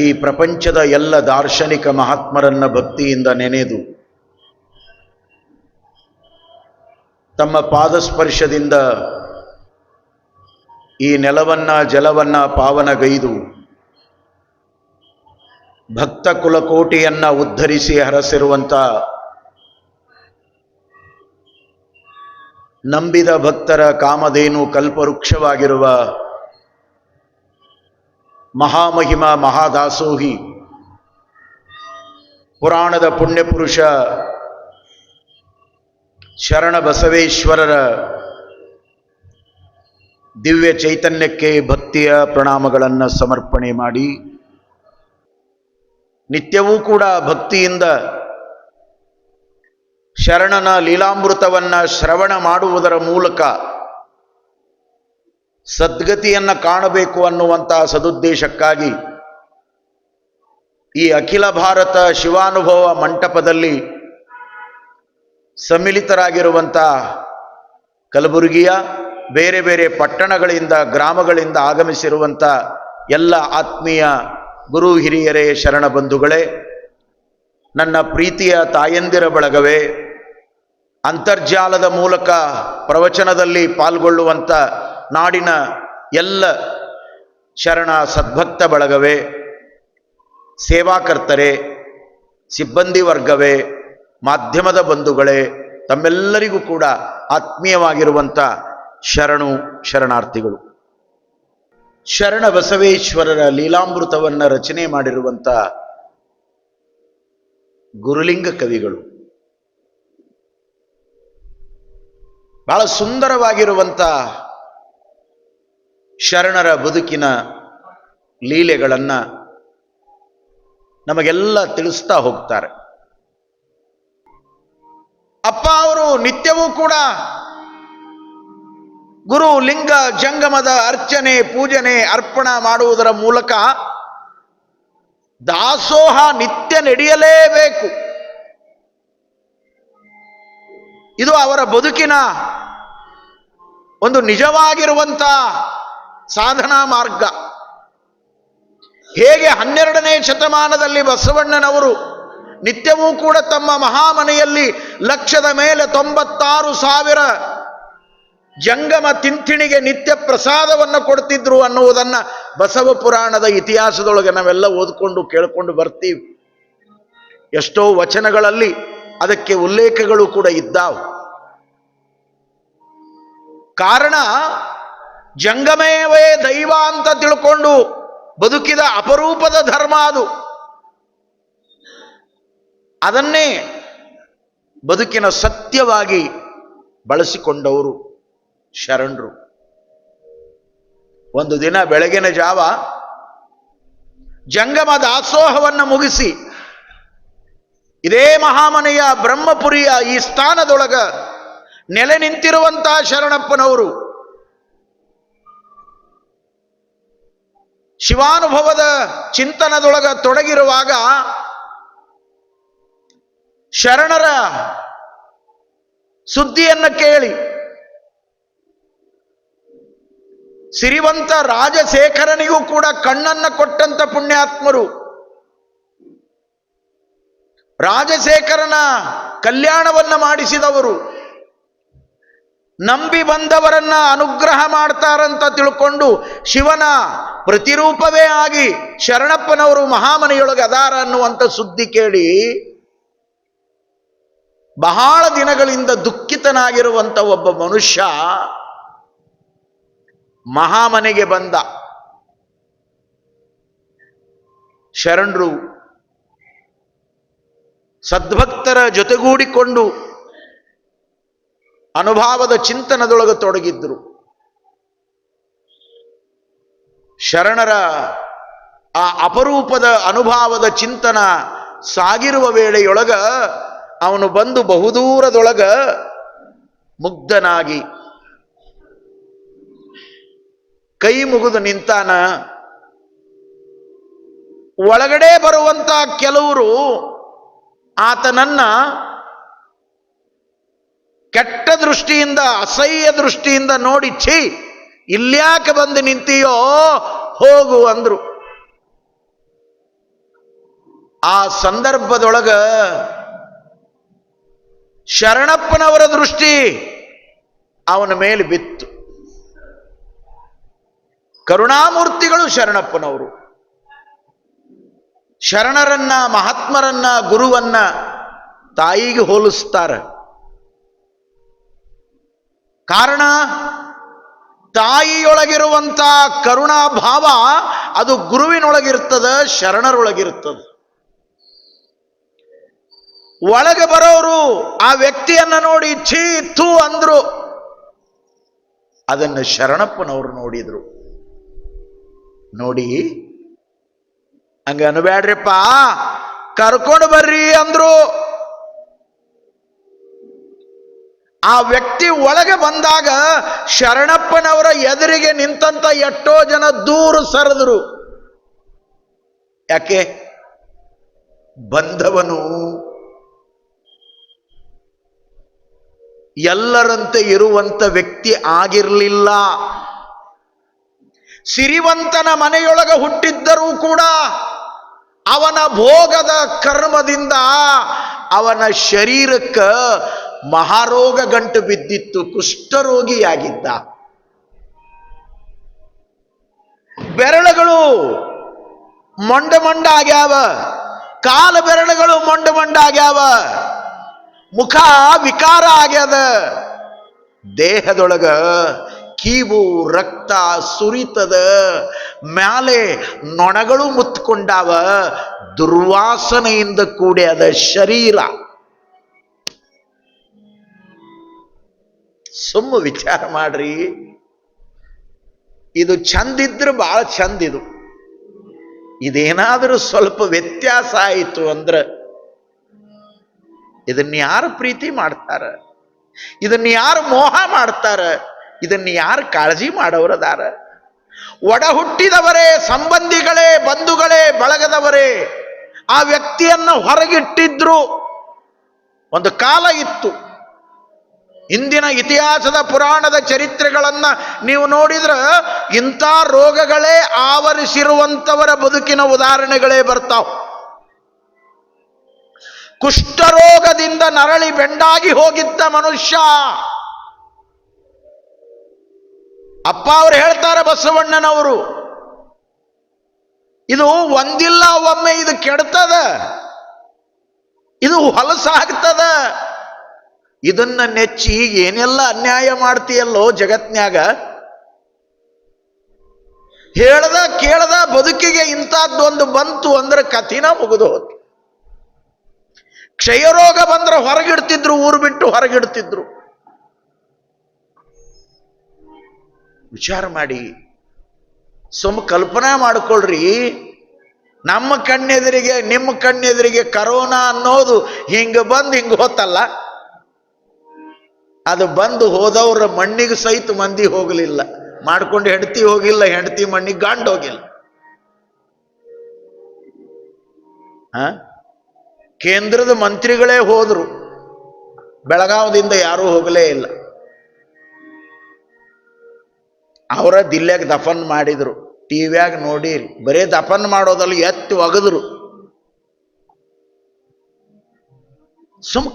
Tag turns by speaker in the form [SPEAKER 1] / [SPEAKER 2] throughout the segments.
[SPEAKER 1] ಈ ಪ್ರಪಂಚದ ಎಲ್ಲ ದಾರ್ಶನಿಕ ಮಹಾತ್ಮರನ್ನ ಭಕ್ತಿಯಿಂದ ನೆನೆದು ತಮ್ಮ ಪಾದಸ್ಪರ್ಶದಿಂದ ಈ ನೆಲವನ್ನ ಜಲವನ್ನ ಪಾವನಗೈದು ಭಕ್ತ ಕುಲಕೋಟಿಯನ್ನ ಉದ್ಧರಿಸಿ ಹರಸಿರುವಂಥ ನಂಬಿದ ಭಕ್ತರ ಕಾಮಧೇನು ಕಲ್ಪವೃಕ್ಷವಾಗಿರುವ ಮಹಾಮಹಿಮ ಮಹಾದಾಸೋಹಿ ಪುರಾಣದ ಪುಣ್ಯಪುರುಷ ಶರಣ ಬಸವೇಶ್ವರರ ದಿವ್ಯ ಚೈತನ್ಯಕ್ಕೆ ಭಕ್ತಿಯ ಪ್ರಣಾಮಗಳನ್ನು ಸಮರ್ಪಣೆ ಮಾಡಿ, ನಿತ್ಯವೂ ಕೂಡ ಭಕ್ತಿಯಿಂದ ಶರಣನ ಲೀಲಾಮೃತವನ್ನು ಶ್ರವಣ ಮಾಡುವುದರ ಮೂಲಕ ಸದ್ಗತಿಯನ್ನು ಕಾಣಬೇಕು ಅನ್ನುವಂತಹ ಸದುದ್ದೇಶಕ್ಕಾಗಿ ಈ ಅಖಿಲ ಭಾರತ ಶಿವಾನುಭವ ಮಂಟಪದಲ್ಲಿ ಸಮ್ಮಿಲಿತರಾಗಿರುವಂಥ ಕಲಬುರಗಿಯ ಬೇರೆ ಬೇರೆ ಪಟ್ಟಣಗಳಿಂದ ಗ್ರಾಮಗಳಿಂದ ಆಗಮಿಸಿರುವಂಥ ಎಲ್ಲ ಆತ್ಮೀಯ ಗುರು ಹಿರಿಯರೇ, ಶರಣ ಬಂಧುಗಳೇ, ನನ್ನ ಪ್ರೀತಿಯ ತಾಯಂದಿರ ಬಳಗವೇ, ಅಂತರ್ಜಾಲದ ಮೂಲಕ ಪ್ರವಚನದಲ್ಲಿ ಪಾಲ್ಗೊಳ್ಳುವಂಥ ನಾಡಿನ ಎಲ್ಲ ಶರಣ ಸದ್ಭಕ್ತ ಬಳಗವೇ, ಸೇವಾಕರ್ತರೇ, ಸಿಬ್ಬಂದಿ ವರ್ಗವೇ, ಮಾಧ್ಯಮದ ಬಂಧುಗಳೇ, ತಮ್ಮೆಲ್ಲರಿಗೂ ಕೂಡ ಆತ್ಮೀಯವಾಗಿರುವಂಥ ಶರಣಾರ್ಥಿಗಳು. ಶರಣ ಬಸವೇಶ್ವರರ ಲೀಲಾಮೃತವನ್ನು ರಚನೆ ಮಾಡಿರುವಂಥ ಗುರುಲಿಂಗ ಕವಿಗಳು ಬಹಳ ಸುಂದರವಾಗಿರುವಂಥ ಶರಣರ ಬದುಕಿನ ಲೀಲೆಗಳನ್ನು ನಮಗೆಲ್ಲ ತಿಳಿಸ್ತಾ ಹೋಗ್ತಾರೆ. ಅಪ್ಪ ಅವರು ನಿತ್ಯವೂ ಕೂಡ ಗುರು ಲಿಂಗ ಜಂಗಮದ ಅರ್ಚನೆ, ಪೂಜನೆ, ಅರ್ಪಣ ಮಾಡುವುದರ ಮೂಲಕ ದಾಸೋಹ ನಿತ್ಯ ನಡೆಯಲೇಬೇಕು. ಇದು ಅವರ ಬದುಕಿನ ಒಂದು ನಿಜವಾಗಿರುವಂಥ ಸಾಧನಾ ಮಾರ್ಗ. ಹೇಗೆ 12ನೇ ಶತಮಾನದಲ್ಲಿ ಬಸವಣ್ಣನವರು ನಿತ್ಯವೂ ಕೂಡ ತಮ್ಮ ಮಹಾಮನೆಯಲ್ಲಿ ಲಕ್ಷದ ಮೇಲೆ 96,000 ಜಂಗಮ ತಿಂಥಿಣಿಗೆ ನಿತ್ಯ ಪ್ರಸಾದವನ್ನು ಕೊಡ್ತಿದ್ರು ಅನ್ನುವುದನ್ನು ಬಸವ ಪುರಾಣದ ಇತಿಹಾಸದೊಳಗೆ ನಾವೆಲ್ಲ ಓದ್ಕೊಂಡು ಕೇಳ್ಕೊಂಡು ಬರ್ತೀವಿ. ಎಷ್ಟೋ ವಚನಗಳಲ್ಲಿ ಅದಕ್ಕೆ ಉಲ್ಲೇಖಗಳು ಕೂಡ ಇದ್ದಾವೆ. ಕಾರಣ ಜಂಗಮೇವೇ ದೈವ ಅಂತ ತಿಳ್ಕೊಂಡು ಬದುಕಿದ ಅಪರೂಪದ ಧರ್ಮ ಅದು. ಅದನ್ನೇ ಬದುಕಿನ ಸತ್ಯವಾಗಿ ಬಳಸಿಕೊಂಡವರು ಶರಣರು. ಒಂದು ದಿನ ಬೆಳಗಿನ ಜಾವ ಜಂಗಮ ದಾಸೋಹವನ್ನು ಮುಗಿಸಿ ಇದೇ ಮಹಾಮನೆಯ ಬ್ರಹ್ಮಪುರಿಯ ಈ ಸ್ಥಾನದೊಳಗ ನೆಲೆ ನಿಂತಿರುವಂತಹ ಶರಣಪ್ಪನವರು ಶಿವಾನುಭವದ ಚಿಂತನದೊಳಗ ತೊಡಗಿರುವಾಗ ಶರಣರ ಸುದ್ದಿಯನ್ನು ಕೇಳಿ ಸಿರಿವಂತ ರಾಜಶೇಖರನಿಗೂ ಕೂಡ ಕಣ್ಣನ್ನು ಕೊಟ್ಟಂತ ಪುಣ್ಯಾತ್ಮರು, ರಾಜಶೇಖರನ ಕಲ್ಯಾಣವನ್ನ ಮಾಡಿಸಿದವರು, ನಂಬಿ ಬಂದವರನ್ನ ಅನುಗ್ರಹ ಮಾಡ್ತಾರಂತ ತಿಳ್ಕೊಂಡು ಶಿವನ ಪ್ರತಿರೂಪವೇ ಆಗಿ ಶರಣಪ್ಪನವರು ಮಹಾಮನೆಯೊಳಗೆ ಅದಾರ ಅನ್ನುವಂಥ ಸುದ್ದಿ ಕೇಳಿ ಬಹಳ ದಿನಗಳಿಂದ ದುಃಖಿತನಾಗಿರುವಂಥ ಒಬ್ಬ ಮನುಷ್ಯ ಮಹಾಮನೆಗೆ ಬಂದ. ಶರಣರು ಸದ್ಭಕ್ತರ ಜೊತೆಗೂಡಿಕೊಂಡು ಅನುಭವದ ಚಿಂತನದೊಳಗೆ ತೊಡಗಿದ್ರು. ಶರಣರ ಆ ಅಪರೂಪದ ಅನುಭವದ ಚಿಂತನ ಸಾಗಿರುವ ವೇಳೆಯೊಳಗ ಅವನು ಬಂದು ಬಹುದೂರದೊಳಗ ಮುಗ್ಧನಾಗಿ ಕೈ ಮುಗಿದು ನಿಂತಾನ. ಒಳಗಡೆ ಬರುವಂತ ಕೆಲವರು ಆತನನ್ನ ಕೆಟ್ಟ ದೃಷ್ಟಿಯಿಂದ, ಅಸಹ್ಯ ದೃಷ್ಟಿಯಿಂದ ನೋಡಿ, ಛೀ ಇಲ್ಯಾಕೆ ಬಂದು ನಿಂತೀಯೋ, ಹೋಗು ಅಂದ್ರು. ಆ ಸಂದರ್ಭದೊಳಗ ಶರಣಪ್ಪನವರ ದೃಷ್ಟಿ ಅವನ ಮೇಲೆ ಬಿತ್ತು. ಕರುಣಾಮೂರ್ತಿಗಳು ಶರಣಪ್ಪನವರು. ಶರಣರನ್ನ, ಮಹಾತ್ಮರನ್ನ, ಗುರುವನ್ನ ತಾಯಿಗೆ ಹೋಲಿಸ್ತಾರೆ. ಕಾರಣ, ತಾಯಿಯೊಳಗಿರುವಂತ ಕರುಣಾ ಭಾವ ಅದು ಗುರುವಿನೊಳಗಿರ್ತದ, ಶರಣರೊಳಗಿರ್ತದ. ಒಳಗೆ ಬರೋರು ಆ ವ್ಯಕ್ತಿಯನ್ನ ನೋಡಿ ಛೀ ಥೂ ಅಂದ್ರು, ಅದನ್ನು ಶರಣಪ್ಪನವರು ನೋಡಿದ್ರು. ನೋಡಿ ಹಂಗ ಅನ್ಬ್ಯಾಡ್ರಿಪ್ಪ, ಕರ್ಕೊಂಡು ಬರ್ರಿ ಅಂದ್ರು. ಆ ವ್ಯಕ್ತಿ ಒಳಗೆ ಬಂದಾಗ ಶರಣಪ್ಪನವರ ಎದುರಿಗೆ ನಿಂತಂತ ಎಷ್ಟೋ ಜನ ದೂರ ಸರಿದ್ರು. ಯಾಕೆ? ಬಂದವನು ಎಲ್ಲರಂತೆ ಇರುವಂತ ವ್ಯಕ್ತಿ ಆಗಿರಲಿಲ್ಲ. ಸಿರಿವಂತನ ಮನೆಯೊಳಗ ಹುಟ್ಟಿದ್ದರೂ ಕೂಡ ಅವನ ಭೋಗದ ಕರ್ಮದಿಂದ ಅವನ ಶರೀರಕ್ಕ ಮಹಾರೋಗ ಗಂಟು ಬಿದ್ದಿತ್ತು. ಕುಷ್ಠರೋಗಿಯಾಗಿದ್ದ. ಬೆರಳುಗಳು ಮೊಂಡ ಮೊಂಡ ಆಗ್ಯಾವ, ಕಾಲು ಬೆರಳುಗಳು ಮೊಂಡ ಮೊಂಡ ಆಗ್ಯಾವ, ಮುಖ ವಿಕಾರ ಆಗ್ಯದ, ದೇಹದೊಳಗ ಕೀವು ರಕ್ತ ಸುರಿತದ, ಮ್ಯಾಲೆ ನೊಣಗಳು ಮುತ್ಕೊಂಡಾವ, ದುರ್ವಾಸನೆಯಿಂದ ಕೂಡ್ಯದ ಶರೀರ. ಸುಮ್ಮ ವಿಚಾರ ಮಾಡ್ರಿ, ಇದು ಚಂದಿದ್ರೆ ಬಹಳ ಚಂದ. ಇದೇನಾದರೂ ಸ್ವಲ್ಪ ವ್ಯತ್ಯಾಸ ಆಯಿತು ಅಂದ್ರೆ ಇದನ್ನ ಯಾರು ಪ್ರೀತಿ ಮಾಡ್ತಾರ? ಇದನ್ನ ಯಾರು ಮೋಹ ಮಾಡ್ತಾರ? ಇದನ್ನ ಯಾರು ಕಾಳಜಿ ಮಾಡೋರದಾರ? ಒಡ ಹುಟ್ಟಿದವರೇ, ಸಂಬಂಧಿಗಳೇ, ಬಂಧುಗಳೇ, ಬಳಗದವರೇ ಆ ವ್ಯಕ್ತಿಯನ್ನು ಹೊರಗಿಟ್ಟಿದ್ರು. ಒಂದು ಕಾಲ ಇತ್ತು. ಇಂದಿನ ಇತಿಹಾಸದ ಪುರಾಣದ ಚರಿತ್ರೆಗಳನ್ನ ನೀವು ನೋಡಿದ್ರ ಇಂಥ ರೋಗಗಳೇ ಆವರಿಸಿರುವಂತವರ ಬದುಕಿನ ಉದಾಹರಣೆಗಳೇ ಬರ್ತಾವ. ಕುಷ್ಠರೋಗದಿಂದ ನರಳಿ ಬೆಂಡಾಗಿ ಹೋಗಿದ್ದ ಮನುಷ್ಯ. ಅಪ್ಪ ಅವರು ಹೇಳ್ತಾರೆ, ಬಸವಣ್ಣನವರು, ಇದು ಒಂದಿಲ್ಲ ಒಮ್ಮೆ ಇದು ಕೆಡ್ತದ, ಇದು ಹೊಲಸಾಗ್ತದ. ಇದನ್ನ ನೆಚ್ಚಿ ಏನೆಲ್ಲ ಅನ್ಯಾಯ ಮಾಡ್ತೀಯಲ್ಲೋ ಜಗತ್ನ್ಯಾಗ. ಹೇಳ್ದ ಕೇಳ್ದ ಬದುಕಿಗೆ ಇಂಥದ್ದೊಂದು ಬಂತು ಅಂದ್ರೆ ಕಥಿನ ಮುಗಿದು ಹೋತು. ಕ್ಷಯರೋಗ ಬಂದ್ರೆ ಹೊರಗಿಡ್ತಿದ್ರು, ಊರು ಬಿಟ್ಟು ಹೊರಗಿಡ್ತಿದ್ರು. ವಿಚಾರ ಮಾಡಿ, ಕಲ್ಪನಾ ಮಾಡಿಕೊಳ್ಳ್ರಿ. ನಮ್ಮ ಕಣ್ಣೆದುರಿಗೆ, ನಿಮ್ಮ ಕಣ್ಣೆದುರಿಗೆ ಕರೋನಾ ಅನ್ನೋದು ಹಿಂಗ ಬಂದು ಹಿಂಗ ಹೋತಲ್ಲ, ಅದು ಬಂದು ಹೋದವ್ರ ಮಣ್ಣಿಗೆ ಸಹಿತ ಮಂದಿ ಹೋಗಲಿಲ್ಲ. ಮಾಡ್ಕೊಂಡು ಹೆಂಡತಿ ಹೋಗಿಲ್ಲ, ಹೆಂಡತಿ ಮಣ್ಣಿಗೆ ಗಂಡ ಹೋಗಿಲ್ಲ. ಕೇಂದ್ರದ ಮಂತ್ರಿಗಳೇ ಹೋದ್ರು, ಬೆಳಗಾವದಿಂದ ಯಾರೂ ಹೋಗಲೇ ಇಲ್ಲ. ಅವರ ದಿಲ್ಲೆಗೆ ದಫನ್ ಮಾಡಿದ್ರು. ಟಿವಿಯಾಗ ನೋಡಿರಿ, ಬರೇ ದಫನ್ ಮಾಡೋದಲ್ಲಿ ಎತ್ತಿ ಒಗದ್ರು.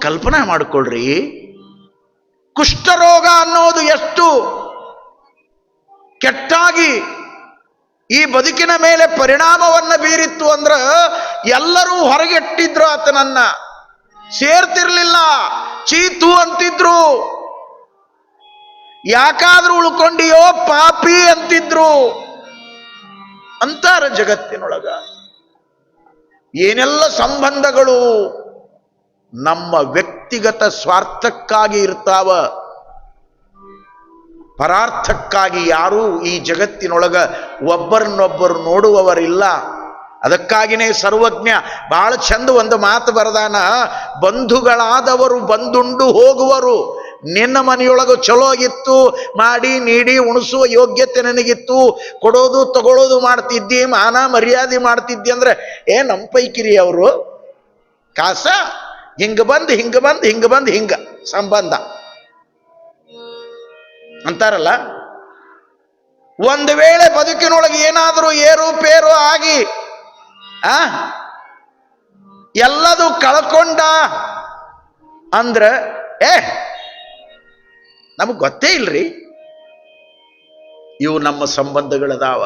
[SPEAKER 1] ಕಲ್ಪನಾ ಮಾಡಿಕೊಳ್ರಿ, ಕುಷ್ಠರೋಗ ಅನ್ನೋದು ಎಷ್ಟು ಕೆಟ್ಟಾಗಿ ಈ ಬದುಕಿನ ಮೇಲೆ ಪರಿಣಾಮವನ್ನ ಬೀರಿತ್ತು ಅಂದ್ರ ಎಲ್ಲರೂ ಹೊರಗೆಟ್ಟಿದ್ರು. ಆತನನ್ನ ಸೇರ್ತಿರ್ಲಿಲ್ಲ, ಚೀತು ಅಂತಿದ್ರು. ಯಾಕಾದ್ರೂ ಉಳ್ಕೊಂಡಿಯೋ ಪಾಪಿ ಅಂತಿದ್ರು ಅಂತಾರ ಜಗತ್ತಿನೊಳಗ. ಏನೆಲ್ಲ ಸಂಬಂಧಗಳು ನಮ್ಮ ವ್ಯಕ್ತಿಗತ ಸ್ವಾರ್ಥಕ್ಕಾಗಿ ಇರ್ತಾವ, ಪರಾರ್ಥಕ್ಕಾಗಿ ಯಾರೂ ಈ ಜಗತ್ತಿನೊಳಗ ಒಬ್ಬರನ್ನೊಬ್ಬರು ನೋಡುವವರಿಲ್ಲ. ಅದಕ್ಕಾಗಿನೇ ಸರ್ವಜ್ಞ ಬಹಳ ಚಂದ ಒಂದು ಮಾತು ಬರದಾನ, ಬಂಧುಗಳಾದವರು ಬಂದುಂಡು ಹೋಗುವರು. ನಿನ್ನ ಮನೆಯೊಳಗೆ ಚಲೋ ಆಗಿತ್ತು, ಮಾಡಿ ನೀಡಿ ಉಣಿಸುವ ಯೋಗ್ಯತೆ ನನಗಿತ್ತು, ಕೊಡೋದು ತಗೊಳ್ಳೋದು ಮಾಡ್ತಿದ್ದಿ, ಮಾನ ಮರ್ಯಾದೆ ಮಾಡ್ತಿದ್ದಿ ಅಂದ್ರೆ ನಮ್ಮ ಪೈಕಿರಿ ಅವರು ಕಾಸ ಹಿಂಗ ಬಂದು ಹಿಂಗ ಬಂದು ಹಿಂಗ ಬಂದು ಹಿಂಗ ಸಂಬಂಧ ಅಂತಾರಲ್ಲ. ಒಂದು ವೇಳೆ ಬದುಕಿನೊಳಗೆ ಏನಾದರೂ ಏರುಪೇರು ಆಗಿ ಎಲ್ಲದು ಕಳ್ಕೊಂಡ ಅಂದ್ರ ನಮಗ್ ಗೊತ್ತೇ ಇಲ್ರಿ. ಇವು ನಮ್ಮ ಸಂಬಂಧಗಳದಾವ.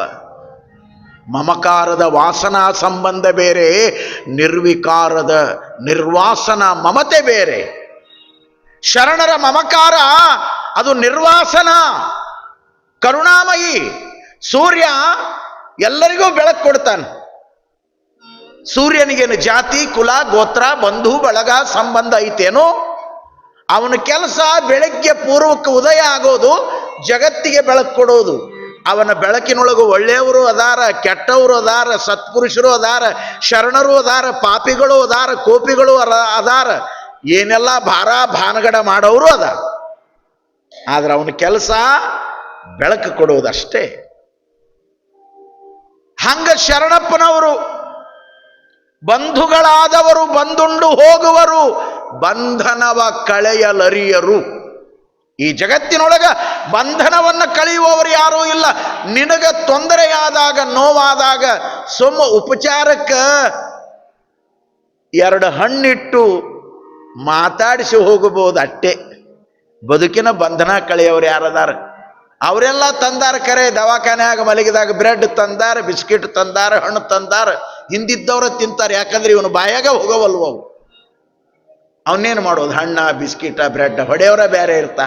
[SPEAKER 1] ಮಮಕಾರದ ವಾಸನಾ ಸಂಬಂಧ ಬೇರೆ, ನಿರ್ವಿಕಾರದ ನಿರ್ವಾಸನ ಮಮತೆ ಬೇರೆ. ಶರಣರ ಮಮಕಾರ ಅದು ನಿರ್ವಾಸನ, ಕರುಣಾಮಯಿ. ಸೂರ್ಯ ಎಲ್ಲರಿಗೂ ಬೆಳಕು ಕೊಡ್ತಾನೆ. ಸೂರ್ಯನಿಗೇನು ಜಾತಿ ಕುಲ ಗೋತ್ರ ಬಂಧು ಬಳಗ ಸಂಬಂಧ ಐತೇನು? ಅವನ ಕೆಲಸ ಬೆಳಗ್ಗೆ ಪೂರ್ವಕ್ಕೆ ಉದಯ ಆಗೋದು, ಜಗತ್ತಿಗೆ ಬೆಳಕು ಕೊಡೋದು. ಅವನ ಬೆಳಕಿನೊಳಗೂ ಒಳ್ಳೆಯವರು ಅದಾರ, ಕೆಟ್ಟವರು ಅದಾರ, ಸತ್ಪುರುಷರು ಅದಾರ, ಶರಣರು ಅದಾರ, ಪಾಪಿಗಳು ಅದಾರ, ಕೋಪಿಗಳು ಅದಾರ, ಏನೆಲ್ಲ ಭಾನಗಡ ಮಾಡೋರು ಅದಾರ. ಆದ್ರೆ ಅವನ ಕೆಲಸ ಬೆಳಕು ಕೊಡುವುದಷ್ಟೇ. ಹಂಗ ಶರಣಪ್ಪನವರು ಬಂಧುಗಳಾದವರು ಬಂದುಂಡು ಹೋಗುವರು, ಬಂಧನವ ಕಳೆಯಲರಿಯರು. ಈ ಜಗತ್ತಿನೊಳಗ ಬಂಧನವನ್ನು ಕಳೆಯುವವರು ಯಾರೂ ಇಲ್ಲ. ನಿನಗ ತೊಂದರೆಯಾದಾಗ, ನೋವಾದಾಗ ಉಪಚಾರಕ್ಕೆ 2 ಹಣ್ಣಿಟ್ಟು ಮಾತಾಡಿಸಿ ಹೋಗಬಹುದು ಅಷ್ಟೇ. ಬದುಕಿನ ಬಂಧನ ಕಳೆಯವರು ಯಾರದಾರ? ಅವರೆಲ್ಲ ತಂದಾರ ಕರೆ. ದವಾಖಾನೆಯಾಗ ಮಲಗಿದಾಗ ಬ್ರೆಡ್ ತಂದಾರ, ಬಿಸ್ಕಿಟ್ ತಂದಾರ, ಹಣ್ಣು ತಂದಾರ. ಹಿಂದಿದ್ದವ್ರ ತಿಂತಾರೆ, ಯಾಕಂದ್ರೆ ಇವನು ಬಾಯಾಗ ಹೋಗವಲ್ವ ಅವು. ಅವನ್ನೇನು ಮಾಡೋದು? ಹಣ್ಣ ಬಿಸ್ಕಿಟ ಬ್ರೆಡ್ ಹೊಡೆಯವರ ಬೇರೆ ಇರ್ತಾ.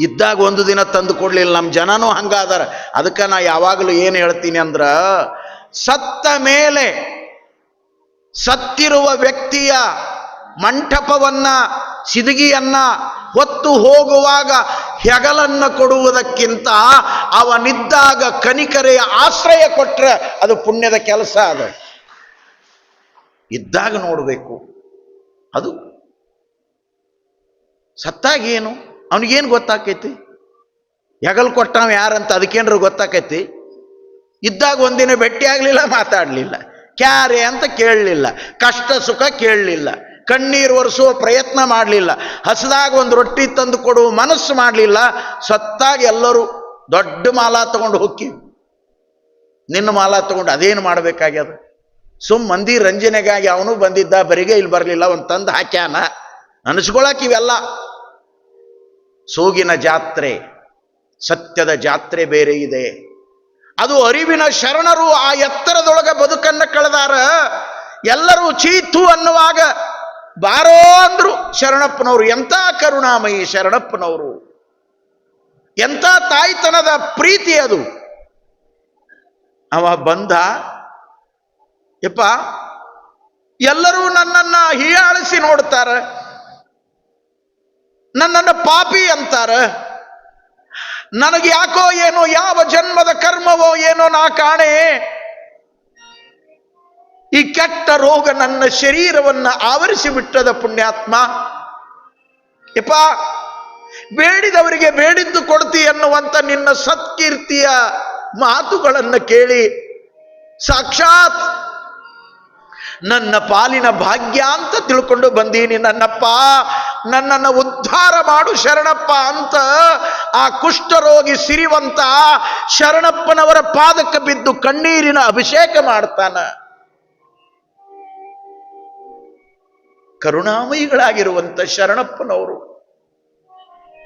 [SPEAKER 1] ಇದ್ದಾಗ ಒಂದು ದಿನ ತಂದು ಕೊಡ್ಲಿಲ್ಲ. ನಮ್ಮ ಜನನೂ ಹಂಗಾದಾರ. ಅದಕ್ಕೆ ನಾ ಯಾವಾಗಲೂ ಏನು ಹೇಳ್ತೀನಿ ಅಂದ್ರ, ಸತ್ತ ಮೇಲೆ ಸತ್ತಿರುವ ವ್ಯಕ್ತಿಯ ಮಂಟಪವನ್ನ ಸಿದಗಿಯನ್ನ ಹೊತ್ತು ಹೋಗುವಾಗ ಹೆಗಲನ್ನ ಕೊಡುವುದಕ್ಕಿಂತ ಅವನಿದ್ದಾಗ ಕನಿಕರೆಯ ಆಶ್ರಯ ಕೊಟ್ರೆ ಅದು ಪುಣ್ಯದ ಕೆಲಸ. ಅದು ಇದ್ದಾಗ ನೋಡಬೇಕು. ಅದು ಸತ್ತಾಗ ಏನು ಅವನಿಗೇನು ಗೊತ್ತಾಕೈತಿ? ಹೆಗಲ್ ಕೊಟ್ಟವ ಯಾರಂತ ಅದಕ್ಕೇನ್ರು ಗೊತ್ತಾಕೈತಿ? ಇದ್ದಾಗ ಒಂದಿನ ಭೇಟಿ ಆಗ್ಲಿಲ್ಲ, ಮಾತಾಡ್ಲಿಲ್ಲ, ಕ್ಯಾರೆ ಅಂತ ಕೇಳಲಿಲ್ಲ, ಕಷ್ಟ ಸುಖ ಕೇಳಲಿಲ್ಲ, ಕಣ್ಣೀರು ಒರೆಸುವ ಪ್ರಯತ್ನ ಮಾಡಲಿಲ್ಲ, ಹಸದಾಗ ಒಂದು ರೊಟ್ಟಿ ತಂದು ಕೊಡುವ ಮನಸ್ಸು ಮಾಡಲಿಲ್ಲ. ಸತ್ತಾಗ ಎಲ್ಲರೂ ದೊಡ್ಡ ಮಾಲಾ ತಗೊಂಡು ಹೋಗಿ, ನಿನ್ನ ಮಾಲಾ ತಗೊಂಡು ಅದೇನು ಮಾಡಬೇಕಾಗ್ಯದ? ಮಂದಿ ರಂಜನೆಗಾಗಿ ಅವನು ಬಂದಿದ್ದ, ಬರಿಗೆ ಇಲ್ಲಿ ಬರಲಿಲ್ಲ, ಒಂದು ತಂದು ಹಾಕ್ಯಾನ ಅನಿಸ್ಕೊಳಕ್. ಇವೆಲ್ಲ ಸೋಗಿನ ಜಾತ್ರೆ, ಸತ್ಯದ ಜಾತ್ರೆ ಬೇರೆ ಇದೆ. ಅದು ಅರಿವಿನ ಶರಣರು ಆ ಎತ್ತರದೊಳಗ ಬದುಕನ್ನು ಕಳೆದಾರ. ಎಲ್ಲರೂ ಚೀತು ಅನ್ನುವಾಗ ಬಾರೋ ಅಂದ್ರು ಶರಣಪ್ಪನವರು. ಎಂಥ ಕರುಣಾಮಯಿ ಶರಣಪ್ಪನವರು, ಎಂಥ ತಾಯ್ತನದ ಪ್ರೀತಿ ಅದು. ಅವ ಬಂದ, ಯಪ್ಪ ಎಲ್ಲರೂ ನನ್ನನ್ನ ಹೀಯಾಳಿಸಿ ನೋಡ್ತಾರ, ನನ್ನನ್ನು ಪಾಪಿ ಅಂತಾರ. ನನಗೆ ಯಾಕೋ ಏನೋ ಯಾವ ಜನ್ಮದ ಕರ್ಮವೋ ಏನೋ ನಾ ಕಾಣೆ, ಈ ಕೆಟ್ಟ ರೋಗ ನನ್ನ ಶರೀರವನ್ನ ಆವರಿಸಿ ಬಿಟ್ಟದ ಪುಣ್ಯಾತ್ಮ. ಯಪ್ಪ ಬೇಡಿದವರಿಗೆ ಬೇಡಿದ್ದು ಕೊಡ್ತಿ ಎನ್ನುವಂತ ನಿನ್ನ ಸತ್ಕೀರ್ತಿಯ ಮಾತುಗಳನ್ನು ಕೇಳಿ ಸಾಕ್ಷಾತ್ ನನ್ನ ಪಾಲಿನ ಭಾಗ್ಯ ಅಂತ ತಿಳ್ಕೊಂಡು ಬಂದೀನಿ. ನನ್ನಪ್ಪ ನನ್ನನ್ನು ಉದ್ಧಾರ ಮಾಡು ಶರಣಪ್ಪ ಅಂತ ಆ ಕುಷ್ಠರೋಗಿ ಸಿರಿವಂತ ಶರಣಪ್ಪನವರ ಪಾದಕ್ಕೆ ಬಿದ್ದು ಕಣ್ಣೀರಿನ ಅಭಿಷೇಕ ಮಾಡ್ತಾನ. ಕರುಣಾಮಯಿಗಳಾಗಿರುವಂತ ಶರಣಪ್ಪನವರು.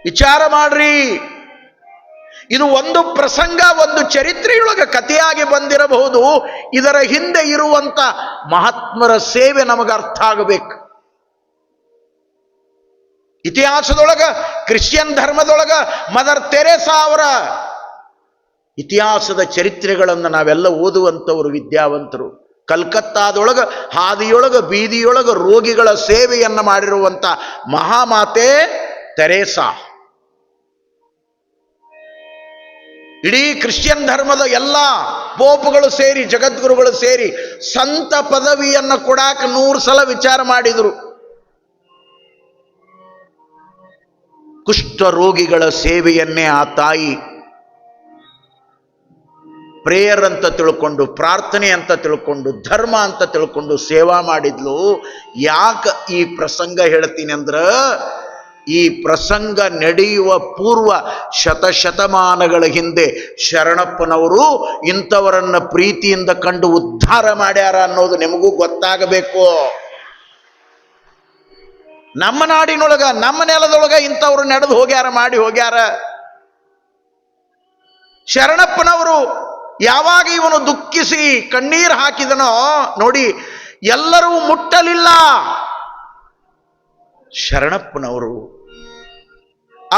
[SPEAKER 1] ವಿಚಾರ ಮಾಡ್ರಿ, ಇದು ಒಂದು ಪ್ರಸಂಗ, ಒಂದು ಚರಿತ್ರೆಯೊಳಗೆ ಕಥೆಯಾಗಿ ಬಂದಿರಬಹುದು. ಇದರ ಹಿಂದೆ ಇರುವಂತ ಮಹಾತ್ಮರ ಸೇವೆ ನಮಗೆ ಅರ್ಥ ಆಗಬೇಕು. ಇತಿಹಾಸದೊಳಗ, ಕ್ರಿಶ್ಚಿಯನ್ ಧರ್ಮದೊಳಗ ಮದರ್ ತೆರೇಸಾ ಅವರ ಇತಿಹಾಸದ ಚರಿತ್ರೆಗಳನ್ನು ನಾವೆಲ್ಲ ಓದುವಂಥವರು ವಿದ್ಯಾವಂತರು. ಕಲ್ಕತ್ತಾದೊಳಗ ಹಾದಿಯೊಳಗ ಬೀದಿಯೊಳಗ ರೋಗಿಗಳ ಸೇವೆಯನ್ನು ಮಾಡಿರುವಂತ ಮಹಾಮಾತೆ ತೆರೇಸಾ. ಇಡೀ ಕ್ರಿಶ್ಚಿಯನ್ ಧರ್ಮದ ಎಲ್ಲ ಪೋಪ್ಗಳು ಸೇರಿ, ಜಗದ್ಗುರುಗಳು ಸೇರಿ ಸಂತ ಪದವಿಯನ್ನು ಕೊಡಾಕ 100 ಸಲ ವಿಚಾರ ಮಾಡಿದರು. ಕುಷ್ಠ ರೋಗಿಗಳ ಸೇವೆಯನ್ನೇ ಆ ತಾಯಿ ಪ್ರೇಯರ್ ಅಂತ ತಿಳ್ಕೊಂಡು, ಪ್ರಾರ್ಥನೆ ಅಂತ ತಿಳ್ಕೊಂಡು, ಧರ್ಮ ಅಂತ ತಿಳ್ಕೊಂಡು ಸೇವಾ ಮಾಡಿದ್ಲು. ಯಾಕೆ ಈ ಪ್ರಸಂಗ ಹೇಳ್ತೀನಿ ಅಂದ್ರ, ಈ ಪ್ರಸಂಗ ನಡೆಯುವ ಪೂರ್ವ ಶತಶತಮಾನಗಳ ಹಿಂದೆ ಶರಣಪ್ಪನವರು ಇಂಥವರನ್ನ ಪ್ರೀತಿಯಿಂದ ಕಂಡು ಉದ್ಧಾರ ಮಾಡ್ಯಾರ ಅನ್ನೋದು ನಿಮಗೂ ಗೊತ್ತಾಗಬೇಕು. ನಮ್ಮ ನಾಡಿನೊಳಗ ನಮ್ಮ ನೆಲದೊಳಗ ಇಂಥವ್ರು ನಡೆದು ಹೋಗ್ಯಾರ, ಮಾಡಿ ಹೋಗ್ಯಾರ. ಶರಣಪ್ಪನವರು ಯಾವಾಗ ಇವನು ದುಃಖಿಸಿ ಕಣ್ಣೀರು ಹಾಕಿದನೋ ನೋಡಿ, ಎಲ್ಲರೂ ಮುಟ್ಟಲಿಲ್ಲ. ಶರಣಪ್ಪನವರು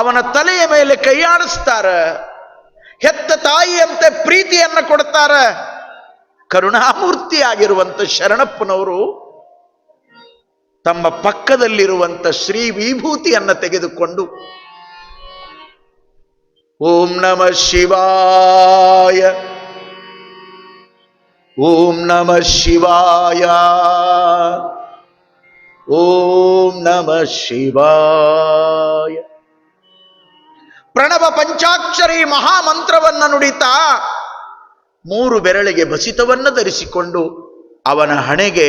[SPEAKER 1] ಅವನ ತಲೆಯ ಮೇಲೆ ಕೈಯಾಡಿಸ್ತಾರ, ಹೆತ್ತ ತಾಯಿಯಂತೆ ಪ್ರೀತಿಯನ್ನು ಕೊಡ್ತಾರ. ಕರುಣಾಮೂರ್ತಿಯಾಗಿರುವಂತ ಶರಣಪ್ಪನವರು ತಮ್ಮ ಪಕ್ಕದಲ್ಲಿರುವಂತ ಶ್ರೀ ವಿಭೂತಿಯನ್ನು ತೆಗೆದುಕೊಂಡು ಓಂ ನಮಃ ಶಿವಾಯ, ಓಂ ನಮಃ ಶಿವಾಯ, ಓಂ ನಮಃ ಶಿವಾಯ ಪ್ರಣವ ಪಂಚಾಕ್ಷರಿ ಮಹಾಮಂತ್ರವನ್ನು ನುಡಿತಾ 3 ಬೆರಳಿಗೆ ಬಸಿತವನ್ನು ಧರಿಸಿಕೊಂಡು ಅವನ ಹಣೆಗೆ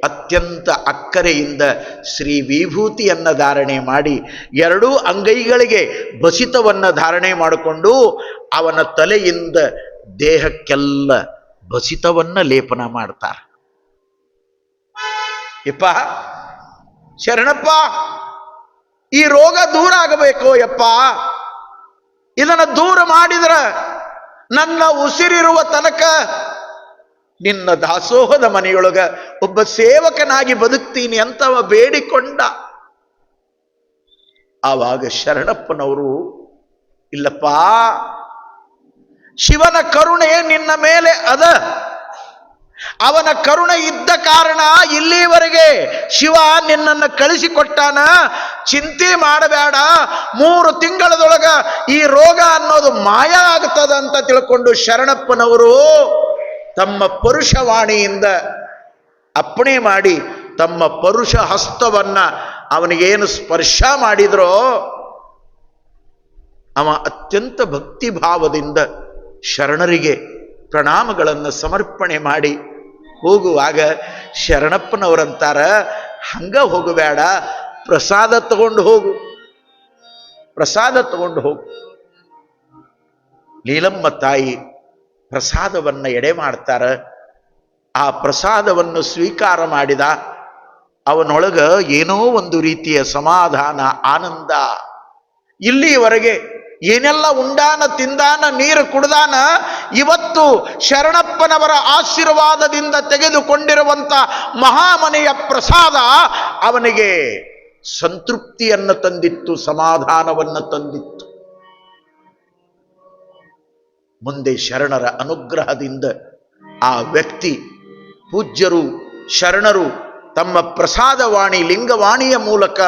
[SPEAKER 1] ಅತ್ಯಂತ ಅಕ್ಕರೆಯಿಂದ ಶ್ರೀ ವಿಭೂತಿಯನ್ನು ಧಾರಣೆ ಮಾಡಿ 2 ಅಂಗೈಗಳಿಗೆ ಬಸಿತವನ್ನು ಧಾರಣೆ ಮಾಡಿಕೊಂಡು ಅವನ ತಲೆಯಿಂದ ದೇಹಕ್ಕೆಲ್ಲ ಬಸಿತವನ್ನ ಲೇಪನ ಮಾಡ್ತಾರೆ. ಯಪ್ಪ ಶರಣಪ್ಪ, ಈ ರೋಗ ದೂರ ಆಗಬೇಕು ಯಪ್ಪ, ಇದನ್ನ ದೂರ ಮಾಡಿದ್ರ ನನ್ನ ಉಸಿರಿರುವ ತನಕ ನಿನ್ನ ದಾಸೋಹದ ಮನೆಯೊಳಗ ಒಬ್ಬ ಸೇವಕನಾಗಿ ಬದುಕ್ತೀನಿ ಅಂತವ ಬೇಡಿಕೊಂಡ. ಆವಾಗ ಶರಣಪ್ಪನವರು, ಇಲ್ಲಪ್ಪ, ಶಿವನ ಕರುಣೆ ನಿನ್ನ ಮೇಲೆ ಅದ, ಅವನ ಕರುಣೆ ಇದ್ದ ಕಾರಣ ಇಲ್ಲಿವರೆಗೆ ಶಿವ ನಿನ್ನನ್ನು ಕಳಿಸಿಕೊಟ್ಟಾನ, ಚಿಂತೆ ಮಾಡಬೇಡ, 3 ತಿಂಗಳದೊಳಗ ಈ ರೋಗ ಅನ್ನೋದು ಮಾಯ ಆಗ್ತದ ಅಂತ ತಿಳ್ಕೊಂಡು ಶರಣಪ್ಪನವರು ತಮ್ಮ ಪರುಷವಾಣಿಯಿಂದ ಅಪ್ಪಣೆ ಮಾಡಿ ತಮ್ಮ ಪರುಷ ಹಸ್ತವನ್ನ ಅವನಿಗೇನು ಸ್ಪರ್ಶ ಮಾಡಿದ್ರೋ ಅವ ಅತ್ಯಂತ ಭಕ್ತಿ ಭಾವದಿಂದ ಶರಣರಿಗೆ ಪ್ರಣಾಮಗಳನ್ನು ಸಮರ್ಪಣೆ ಮಾಡಿ ಹೋಗುವಾಗ ಶರಣಪ್ಪನವರಂತಾರ, ಹಂಗ ಹೋಗಬೇಡ, ಪ್ರಸಾದ ತಗೊಂಡು ಹೋಗು, ಪ್ರಸಾದ ತಗೊಂಡು ಹೋಗು. ಲೀಲಮ್ಮ ತಾಯಿ ಪ್ರಸಾದವನ್ನ ಎಡೆ ಮಾಡ್ತಾರ. ಆ ಪ್ರಸಾದವನ್ನು ಸ್ವೀಕಾರ ಮಾಡಿದ ಅವನೊಳಗ ಏನೋ ಒಂದು ರೀತಿಯ ಸಮಾಧಾನ, ಆನಂದ. ಇಲ್ಲಿಯವರೆಗೆ ಏನೆಲ್ಲ ಉಂಡಾನ, ತಿಂದಾನ, ನೀರು ಕುಡ್ದಾನ, ಇವತ್ತು ಶರಣಪ್ಪನವರ ಆಶೀರ್ವಾದದಿಂದ ತೆಗೆದುಕೊಂಡಿರುವಂತ ಮಹಾಮನೆಯ ಪ್ರಸಾದ ಅವನಿಗೆ ಸಂತೃಪ್ತಿಯನ್ನು ತಂದಿತ್ತು, ಸಮಾಧಾನವನ್ನು ತಂದಿತ್ತು. ಮುಂದೆ ಶರಣರ ಅನುಗ್ರಹದಿಂದ ಆ ವ್ಯಕ್ತಿ, ಪೂಜ್ಯರು ಶರಣರು ತಮ್ಮ ಪ್ರಸಾದವಾಣಿ ಲಿಂಗವಾಣಿಯ ಮೂಲಕ,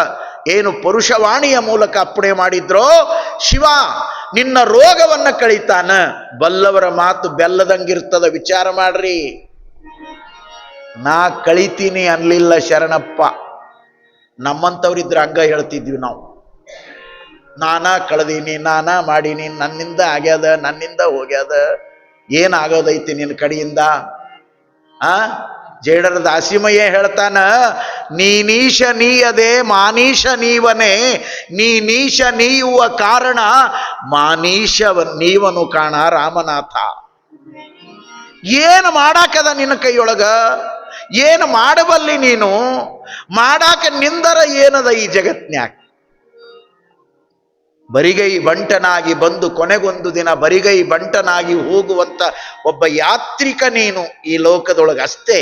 [SPEAKER 1] ಏನು ಪರುಷವಾಣಿಯ ಮೂಲಕ ಅಪ್ಪಣೆ ಮಾಡಿದ್ರೋ, ಶಿವ ನಿನ್ನ ರೋಗವನ್ನ ಕಳೀತಾನ. ಬಲ್ಲವರ ಮಾತು ಬೆಲ್ಲದಂಗಿರ್ತದ, ವಿಚಾರ ಮಾಡ್ರಿ. ನಾ ಕಳಿತೀನಿ ಅನ್ಲಿಲ್ಲ ಶರಣಪ್ಪ. ನಮ್ಮಂಥವ್ರಿದ್ರೆ ಹಂಗ ಹೇಳ್ತಿದ್ವಿ ನಾವು, ನಾನಾ ಕಳೆದೀನಿ, ನಾನಾ ಮಾಡೀನಿ, ನನ್ನಿಂದ ಆಗ್ಯದ, ನನ್ನಿಂದ ಹೋಗ್ಯದ, ಏನಾಗೋದೈತಿ ನಿನ್ನ ಕಡೆಯಿಂದ? ಜೇಡರ ದಾಸಿಮಯ್ಯ ಹೇಳ್ತಾನ, ನೀನೀಶ ನೀಯದೆ ಮಾನೀಶ ನೀವನೇ, ನೀನೀಶ ನೀಯುವ ಕಾರಣ ಮಾನೀಶ ನೀವನು ಕಾಣ ರಾಮನಾಥ. ಏನು ಮಾಡಾಕದ ನಿನ್ನ ಕೈಯೊಳಗ? ಏನು ಮಾಡಬಲ್ಲಿ ನೀನು? ಮಾಡಾಕ ನಿಂದರ ಏನದ ಈ ಜಗತ್ನ್ಯಾಗ? ಬರಿಗೈ ಬಂಟನಾಗಿ ಬಂದು ಕೊನೆಗೊಂದು ದಿನ ಬರಿಗೈ ಬಂಟನಾಗಿ ಹೋಗುವಂತ ಒಬ್ಬ ಯಾತ್ರಿಕ ನೀನು ಈ ಲೋಕದೊಳಗೆ ಅಷ್ಟೇ.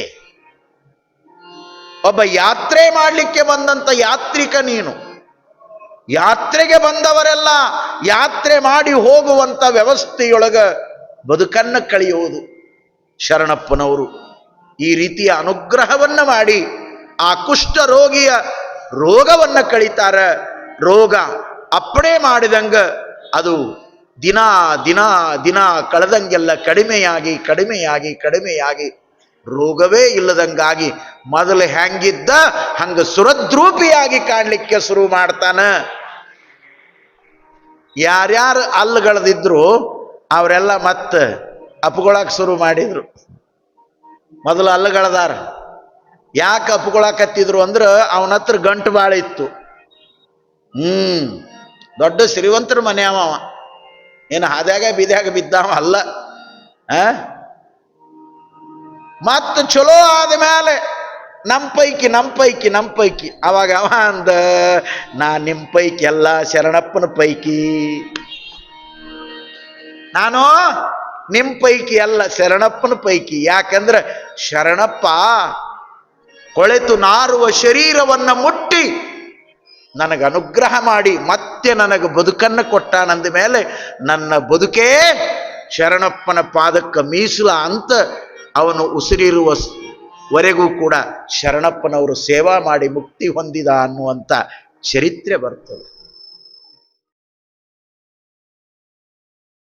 [SPEAKER 1] ಒಬ್ಬ ಯಾತ್ರೆ ಮಾಡಲಿಕ್ಕೆ ಬಂದಂತ ಯಾತ್ರಿಕ ನೀನು. ಯಾತ್ರೆಗೆ ಬಂದವರೆಲ್ಲ ಯಾತ್ರೆ ಮಾಡಿ ಹೋಗುವಂತ ವ್ಯವಸ್ಥೆಯೊಳಗ ಬದುಕನ್ನು ಕಳೆಯುವುದು. ಶರಣಪ್ಪನವರು ಈ ರೀತಿಯ ಅನುಗ್ರಹವನ್ನ ಮಾಡಿ ಆ ಕುಷ್ಠ ರೋಗಿಯ ರೋಗವನ್ನ ಕಳೀತಾರ. ರೋಗ ಅಪ್ಪಣೆ ಮಾಡಿದಂಗ ಅದು ದಿನ ದಿನ ದಿನ ಕಳೆದಂಗೆಲ್ಲ ಕಡಿಮೆಯಾಗಿ ಕಡಿಮೆಯಾಗಿ ಕಡಿಮೆಯಾಗಿ ರೋಗವೇ ಇಲ್ಲದಂಗಾಗಿ ಮೊದಲು ಹೆಂಗಿದ್ದ ಹಂಗ ಸುರದ್ರೂಪಿಯಾಗಿ ಕಾಣಲಿಕ್ಕೆ ಶುರು ಮಾಡ್ತಾನ. ಯಾರ್ಯಾರು ಅಲ್ಲುಗಳದಿದ್ರು ಅವರೆಲ್ಲ ಮತ್ತೆ ಅಪ್ಕೊಳಕ್ ಶುರು ಮಾಡಿದ್ರು. ಮೊದಲು ಅಲ್ಲುಗಳದಾರ. ಯಾಕೆ ಅಪ್ಕೊಳಕತ್ತಿದ್ರು ಅಂದ್ರೆ ಅವನ ಹತ್ರ ಗಂಟು ಬಾಳ ಇತ್ತು. ದೊಡ್ಡ ಶ್ರೀವಂತರ ಮನೆ ಅವ, ಏನು ಹಾದ್ಯಾಗ ಬೀದ್ಯಾಗ ಬಿದ್ದಾವ ಅಲ್ಲ. ಮತ್ತ ಚಲೋ ಆದ ಮೇಲೆ ನಮ್ಮ ಪೈಕಿ ಅವಾಗ ಅವ ಅಂದ, ನಾ ನಿಮ್ಮ ಪೈಕಿ ಎಲ್ಲ ಶರಣಪ್ಪನ ಪೈಕಿ, ನಾನು ನಿಮ್ಮ ಪೈಕಿ ಅಲ್ಲ ಶರಣಪ್ಪನ ಪೈಕಿ. ಯಾಕಂದ್ರೆ ಶರಣಪ್ಪ ಕೊಳೆತು ನಾರುವ ಶರೀರವನ್ನ ಮುಟ್ಟಿ ನನಗೆ ಅನುಗ್ರಹ ಮಾಡಿ ಮತ್ತೆ ನನಗೆ ಬದುಕನ್ನು ಕೊಟ್ಟಾನಂದ ಮೇಲೆ ನನ್ನ ಬದುಕೇ ಶರಣಪ್ಪನ ಪಾದಕ್ಕೆ ಮೀಸಲ ಅಂತ ಅವನು ಉಸಿರಿರುವವರೆಗೂ ಕೂಡ ಶರಣಪ್ಪನವರು ಸೇವಾ ಮಾಡಿ ಮುಕ್ತಿ ಹೊಂದಿದ ಅನ್ನುವಂಥ ಚರಿತ್ರೆ ಬರ್ತದೆ.